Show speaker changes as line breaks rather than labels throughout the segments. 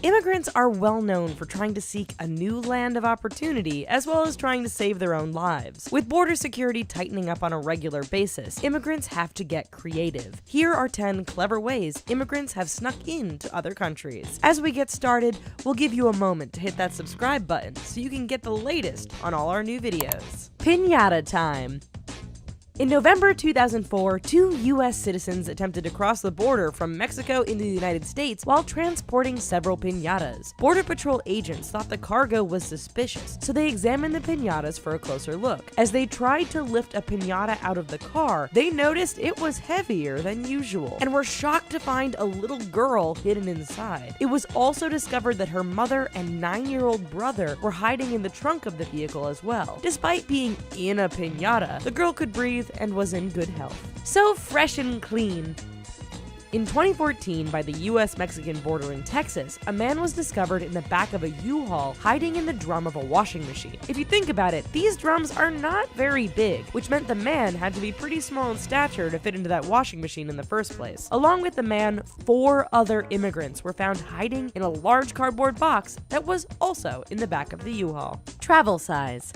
Immigrants are well known for trying to seek a new land of opportunity as well as trying to save their own lives. With border security tightening up on a regular basis, immigrants have to get creative. Here are 10 clever ways immigrants have snuck into other countries. As we get started, we'll give you a moment to hit that subscribe button so you can get the latest on all our new videos. Piñata time! In November 2004, 2 U.S. citizens attempted to cross the border from Mexico into the United States while transporting several piñatas. Border Patrol agents thought the cargo was suspicious, so they examined the piñatas for a closer look. As they tried to lift a piñata out of the car, they noticed it was heavier than usual, and were shocked to find a little girl hidden inside. It was also discovered that her mother and 9-year-old brother were hiding in the trunk of the vehicle as well. Despite being in a piñata, the girl could breathe and was in good health. So fresh and clean. In 2014, by the US-Mexican border in Texas, a man was discovered in the back of a U-Haul hiding in the drum of a washing machine. If you think about it, these drums are not very big, which meant the man had to be pretty small in stature to fit into that washing machine in the first place. Along with the man, 4 other immigrants were found hiding in a large cardboard box that was also in the back of the U-Haul. Travel size.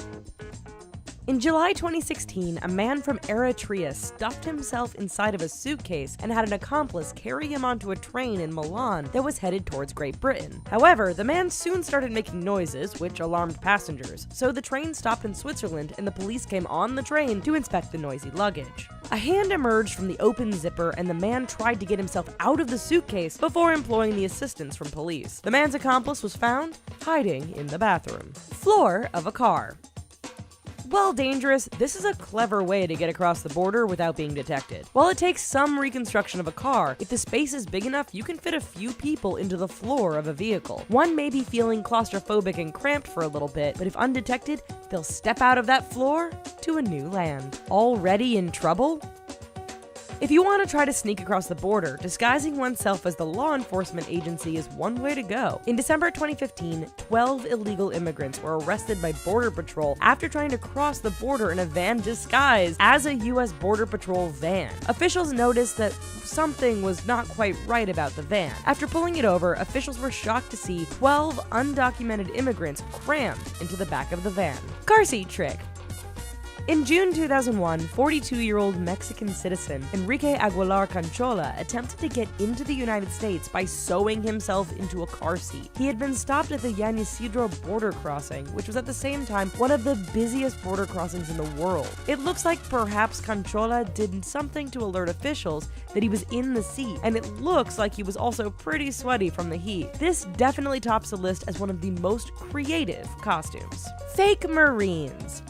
In July 2016, a man from Eritrea stuffed himself inside of a suitcase and had an accomplice carry him onto a train in Milan that was headed towards Great Britain. However, the man soon started making noises, which alarmed passengers, so the train stopped in Switzerland and the police came on the train to inspect the noisy luggage. A hand emerged from the open zipper and the man tried to get himself out of the suitcase before employing the assistance from police. The man's accomplice was found hiding in the bathroom. Floor of a car. While dangerous, this is a clever way to get across the border without being detected. While it takes some reconstruction of a car, if the space is big enough, you can fit a few people into the floor of a vehicle. One may be feeling claustrophobic and cramped for a little bit, but if undetected, they'll step out of that floor to a new land. Already in trouble? If you want to try to sneak across the border, disguising oneself as the law enforcement agency is one way to go. In December 2015, 12 illegal immigrants were arrested by Border Patrol after trying to cross the border in a van disguised as a U.S. Border Patrol van. Officials noticed that something was not quite right about the van. After pulling it over, officials were shocked to see 12 undocumented immigrants crammed into the back of the van. Car seat trick. In June 2001, 42-year-old Mexican citizen Enrique Aguilar Canchola attempted to get into the United States by sewing himself into a car seat. He had been stopped at the Yan Isidro border crossing, which was at the same time one of the busiest border crossings in the world. It looks like perhaps Canchola did something to alert officials that he was in the seat, and it looks like he was also pretty sweaty from the heat. This definitely tops the list as one of the most creative costumes. Fake Marines.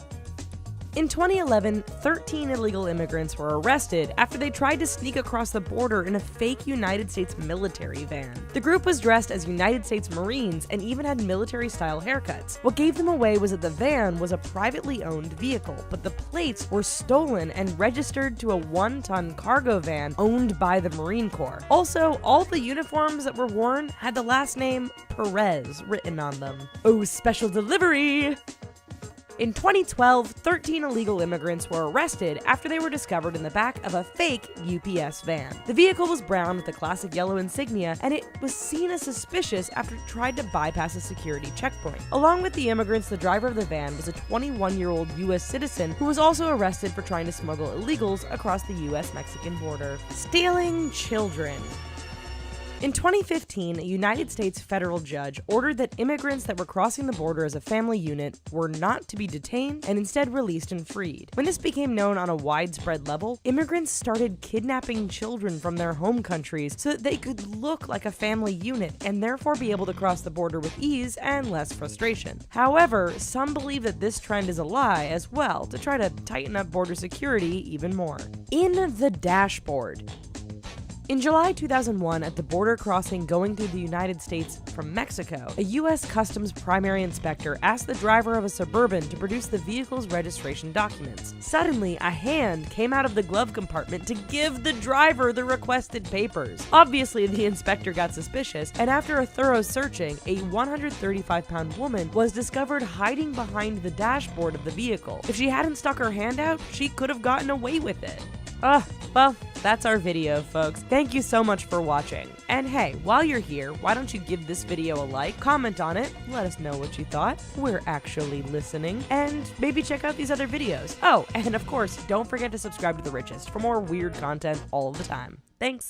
In 2011, 13 illegal immigrants were arrested after they tried to sneak across the border in a fake United States military van. The group was dressed as United States Marines and even had military-style haircuts. What gave them away was that the van was a privately owned vehicle, but the plates were stolen and registered to a 1-ton cargo van owned by the Marine Corps. Also, all the uniforms that were worn had the last name Perez written on them. Oh, special delivery! In 2012, 13 illegal immigrants were arrested after they were discovered in the back of a fake UPS van. The vehicle was brown with a classic yellow insignia, and it was seen as suspicious after it tried to bypass a security checkpoint. Along with the immigrants, the driver of the van was a 21-year-old U.S. citizen who was also arrested for trying to smuggle illegals across the U.S.-Mexican border. Stealing children. In 2015, a United States federal judge ordered that immigrants that were crossing the border as a family unit were not to be detained and instead released and freed. When this became known on a widespread level, immigrants started kidnapping children from their home countries so that they could look like a family unit and therefore be able to cross the border with ease and less frustration. However, some believe that this trend is a lie as well to try to tighten up border security even more. In the dashboard. In July 2001, at the border crossing going through the United States from Mexico, a U.S. Customs primary inspector asked the driver of a Suburban to produce the vehicle's registration documents. Suddenly, a hand came out of the glove compartment to give the driver the requested papers. Obviously, the inspector got suspicious, and after a thorough searching, a 135-pound woman was discovered hiding behind the dashboard of the vehicle. If she hadn't stuck her hand out, she could have gotten away with it. Well, that's our video, folks. Thank you so much for watching. And hey, while you're here, why don't you give this video a like, comment on it, let us know what you thought. We're actually listening. And maybe check out these other videos. Oh, and of course, don't forget to subscribe to The Richest for more weird content all the time. Thanks.